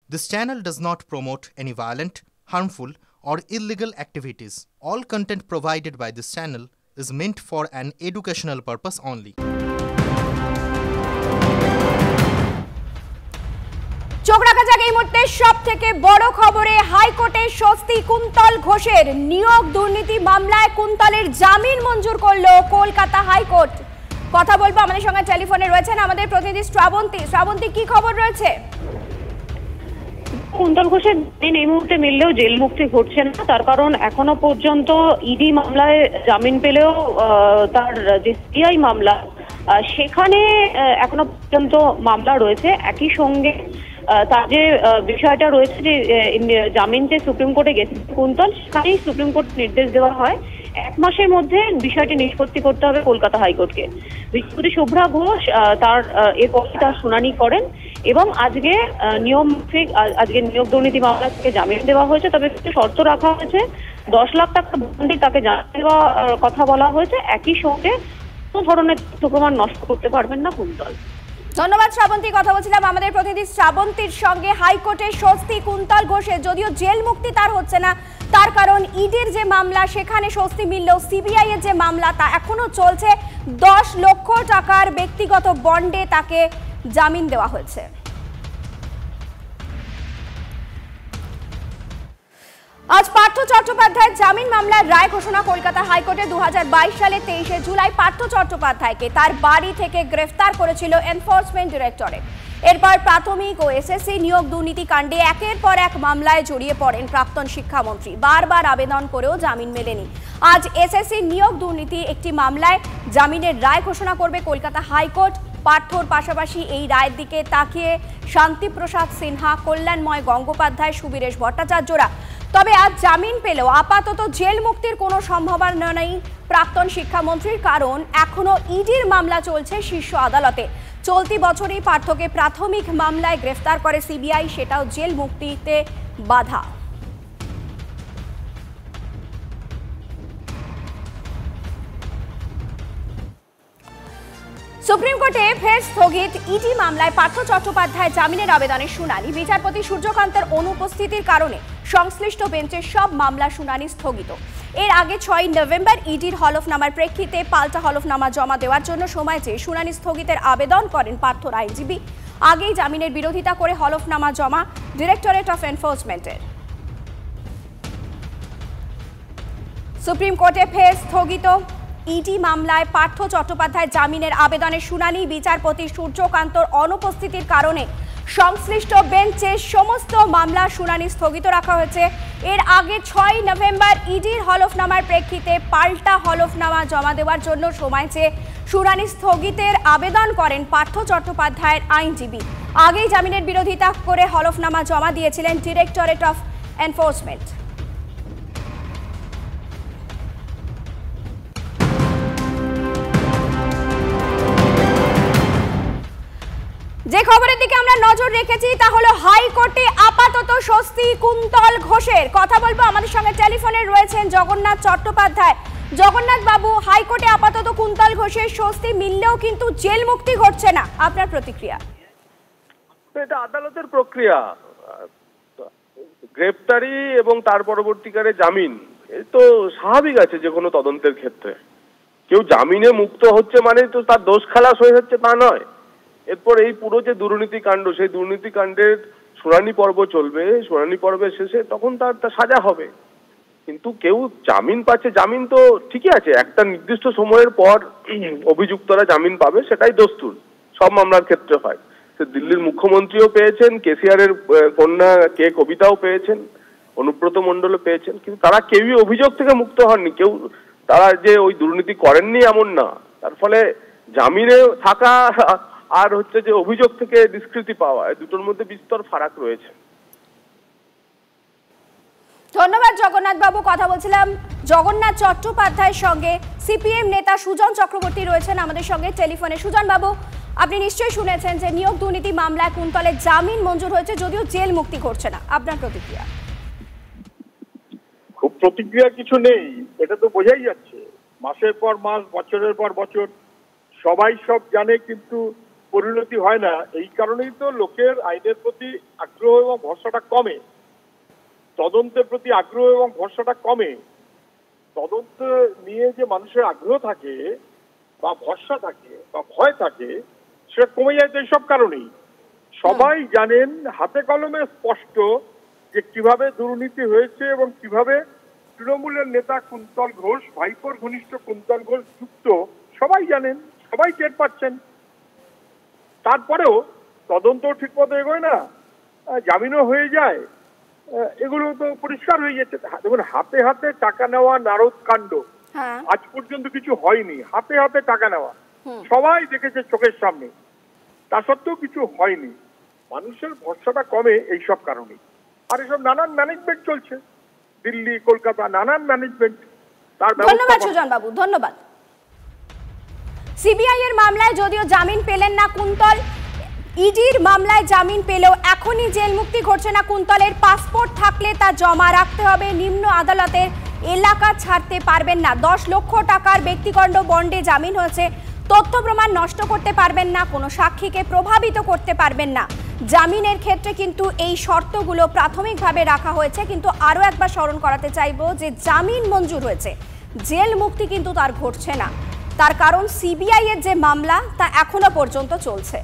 This channel does not promote any violent, harmful, or illegal activities. All content provided by this channel is meant for an educational purpose only. চোখ রাখা যাক এই মুহূর্তে সবথেকে বড় খবরে হাইকোর্টে স্বস্তি কুন্তল ঘোষের নিয়োগ দুর্নীতি মামলায় কুন্তলের জামিন মঞ্জুর করলো কলকাতা হাইকোর্ট। কথা বলবো, আমাদের সঙ্গে টেলিফোনে রয়েছেন আমাদের প্রতিনিধি শ্রাবন্তী। কি খবর রয়েছে? কুন্তল ঘোষের দিন এই মুহূর্তে মিললেও জেল মুক্তি ঘটছে না, তার কারণ এখনো পর্যন্ত ইডি মামলায় জামিন পেলেও তার যে সিবিআই মামলা সেখানে এখনো পর্যন্ত মামলা রয়েছে। একই সঙ্গে তার যে বিষয়টা রয়েছে যে জামিন যে সুপ্রিম কোর্টে গেছে কুন্তল, সেখানেই সুপ্রিম কোর্ট নির্দেশ দেওয়া হয় 1 মাসের মধ্যে বিষয়টি নিষ্পত্তি করতে হবে কলকাতা হাইকোর্টকে। বিচারপতি শুভ্রা ঘোষ তার এরপরে তার শুনানি করেন এবং আজকে আজকে নিয়োগ দুর্নীতি মামলা থেকে জামিন দেওয়া হয়েছে। তবে শর্ত রাখা হয়েছে 10 লাখ টাকা বন্ডে তাকে জামিন দেওয়ার কথা বলা হয়েছে। একই সঙ্গে কোনো ধরনের তথ্য প্রমাণ নষ্ট করতে পারবেন না কুন্তল। ধন্যবাদ শ্রাবন্তী। কথা বলছিলাম আমাদের প্রতিনিধি শ্রাবন্তীর সঙ্গে। হাইকোর্টের স্বস্তি কুন্তল ঘোষের, যদিও জেল মুক্তি তার হচ্ছে না, তার কারণ ইডির যে মামলা সেখানে স্বস্তি মিললেও সিবিআই এর যে মামলা তা এখনো চলছে। 10 লক্ষ টাকার ব্যক্তিগত বন্ডে তাকে জামিন দেওয়া হয়েছে। আজ পার্থ চট্টোপাধ্যায়ের জামিন মামলার রায় ঘোষণা কলকাতা হাইকোর্টে। 2022 সালে 23শে জুলাই পার্থ চট্টোপাধ্যায়কে তার বাড়ি থেকে গ্রেফতার করেছিল এনফোর্সমেন্ট ডিরেক্টরেট। এরপর প্রাথমিক ও এসএসসি নিয়োগ দুর্নীতি কাণ্ডে একের পর এক মামলায় জড়িয়ে পড়েন প্রাক্তন শিক্ষামন্ত্রী। বারবার আবেদন করেও জামিন মেলেনি। আজ এসএসসি নিয়োগ দুর্নীতি একটি মামলায় জামিনের রায় ঘোষণা করবে কলকাতা হাইকোর্ট। পার্থর পাশাপাশি এই রায়ের দিকে তাকিয়ে শান্তিপ্রসাদ সিনহা, কল্যাণময় গঙ্গোপাধ্যায়, সুবীরেশ ভট্টাচার্যরা। তবে আজ জামিন পেলেও আপাতত জেল মুক্তির কোনো সম্ভাবনা নেই প্রাক্তন শিক্ষামন্ত্রীর, কারণ এখনো ইডির মামলা চলছে শীর্ষ আদালতে। চলতি বছরই পার্থকে প্রাথমিক মামলায় গ্রেফতার করে সিবিআই, সেটাও জেল মুক্তিতে বাধা। সুপ্রিম কোর্টে ফের স্থগিত ইডি মামলায় পার্থ চট্টোপাধ্যায় জামিনের আবেদনের শুনানি। বিচারপতি সূর্যকান্তের অনুপস্থিতির কারণে সংশ্লিষ্ট বেঞ্চের সব মামলা শুনানি স্থগিত। এর আগে 6 নভেম্বর ইডির হলফনামার প্রেক্ষিতে পাল্টা হলফনামা জমা দেওয়ার জন্য সময় চেয়ে শুনানি স্থগিতের আবেদন করেন পার্থর আইনজীবী। আগেই জামিনের বিরোধিতা করে হলফনামা জমা ডিরেক্টরেট অফ এনফোর্সমেন্টের। সুপ্রিম কোর্টে ফের স্থগিত ইডি মামলায় পার্থ চট্টোপাধ্যায় জামিনের আবেদনের শুনানি। বিচারপতি সূর্যকান্তর অনুপস্থিতির কারণে সংশ্লিষ্ট বেঞ্চে সমস্ত মামলা শুনানি স্থগিত রাখা হয়েছে। এর আগে 6 নভেম্বর ইডির হলফনামার প্রেক্ষিতে পাল্টা হলফনামা জমা দেওয়ার জন্য সময় চেয়ে শুনানি স্থগিতের আবেদন করেন পার্থ চট্টোপাধ্যায়ের আইনজীবী। আগেই জামিনের বিরোধিতা করে হলফনামা জমা দিয়েছিলেন ডিরেক্টরেট অফ এনফোর্সমেন্ট। যে খবরের দিকে আমরা নজর রেখেছি তা হলো হাইকোর্টে আপাতত স্বস্তি কুন্তল ঘোষের। কথা বলবো, আমাদের সঙ্গে টেলিফোনে রয়েছেন জগন্নাথ চট্টোপাধ্যায়। জগন্নাথ বাবু, হাইকোর্টে আপাতত কুন্তল ঘোষের স্বস্তি মিললেও কিন্তু জেল মুক্তি ঘটছে না, আপনার প্রতিক্রিয়া? এটা আদালতের প্রক্রিয়া, গ্রেফতারি এবং তার পরবর্তীকালে জামিন, এই তো স্বাভাবিক আছে যে কোনো তদন্তের ক্ষেত্রে। কেউ জামিনে মুক্ত হচ্ছে মানে তো তার দোষ খালাস হয়ে যাচ্ছে তা নয়। এরপর এই পুরো যে দুর্নীতি কাণ্ড, সেই দুর্নীতি কাণ্ডের শুনানি পর্ব চলবে। শুনানি পর্বের শেষে তখন তার সাজা হবে। কিন্তু কেউ জামিন পাচ্ছে, জামিন তো ঠিকই আছে, একটা নির্দিষ্ট সময়ের পর অভিযুক্তরা জামিন পাবে, সেটাই দস্তুর, সব মামলার ক্ষেত্রে হয়। দিল্লির মুখ্যমন্ত্রীও পেয়েছেন, কেসিআরের কন্যা কে কবিতাও পেয়েছেন, অনুব্রত মণ্ডলও পেয়েছেন, কিন্তু তারা কেউই অভিযোগ থেকে মুক্ত হননি। কেউ তারা যে ওই দুর্নীতি করেননি এমন না। তার ফলে জামিনে থাকা আর হচ্ছে যে অভিযোগ থেকে নিষ্কৃতি পাওয়া, এই দুটোর মধ্যে বিস্তর ফারাক রয়েছে। ধন্যবাদ জগন্নাথ বাবু। কথা বলছিলাম জগন্নাথ চট্টোপাধ্যায়ের সঙ্গে। সিপিএম নেতা সুজন চক্রবর্তী রয়েছেন আমাদের সঙ্গে টেলিফোনে। সুজন বাবু, আপনি নিশ্চয়ই শুনেছেন যে নিয়োগ দুর্নীতি মামলায় কুন্তলের জামিন মঞ্জুর হয়েছে, যদিও জেল মুক্তি ঘটছে না, আপনার প্রতিক্রিয়া? খুব প্রতিক্রিয়া কিছু নেই, এটা তো বোঝাই যাচ্ছে। মাসের পর মাস, বছরের পর বছর সবাই সব জানে, কিন্তু পরিণতি হয় না, এই কারণেই তো লোকের আইনের প্রতি আগ্রহ এবং ভরসাটা কমে, তদন্তের প্রতি আগ্রহ এবং ভরসাটা কমে। তদন্ত নিয়ে যে মানুষের আগ্রহ থাকে বা ভরসা থাকে বা ভয় থাকে, সেটা কমে যায় তো এইসব কারণেই। সবাই জানেন, হাতে কলমে স্পষ্ট যে কিভাবে দুর্নীতি হয়েছে এবং কিভাবে তৃণমূলের নেতা কুন্তল ঘোষ, ভাইপোর ঘনিষ্ঠ কুন্তল ঘোষ যুক্ত, সবাই জানেন, সবাই টের পাচ্ছেন। তারপরেও তদন্ত ঠিক মতো এগোয় না, জামিনও হয়ে যায়, এগুলো তো পরিষ্কার হয়ে যাচ্ছে। দেখুন, হাতে হাতে টাকা নেওয়া নারদ কাণ্ড আজ পর্যন্ত কিছু হয়নি। হাতে হাতে টাকা নেওয়া সবাই দেখেছে চোখের সামনে, তা সত্ত্বেও কিছু হয়নি। মানুষের ভরসাটা কমে এইসব কারণে। আর এসব নানান ম্যানেজমেন্ট চলছে, দিল্লি, কলকাতা, নানান ম্যানেজমেন্ট। ধন্যবাদ সুজন বাবু, ধন্যবাদ। সিবিআই এর মামলায় যদিও জামিন পেলেন না কুন্তল, ইডির মামলায় জামিন পেলেও এখনই জেল মুক্তি ঘটছে না কুন্তলের। পাসপোর্ট থাকলে তা জমা রাখতে হবে, নিম্ন আদালতের এলাকা ছাড়তে পারবেন না। 10 লক্ষ টাকার ব্যক্তিগত বন্ডে জামিন হয়েছে। তথ্য প্রমাণ নষ্ট করতে পারবেন না, কোনো সাক্ষীকে প্রভাবিত করতে পারবেন না। জামিনের ক্ষেত্রে কিন্তু এই শর্তগুলো প্রাথমিকভাবে রাখা হয়েছে, কিন্তু আরও একবার স্মরণ করাতে চাইব যে জামিন মঞ্জুর হয়েছে, জেল মুক্তি কিন্তু তার ঘটছে না। তার কারণ সিবিআই এর যে মামলা তা এখনো পর্যন্ত চলছে।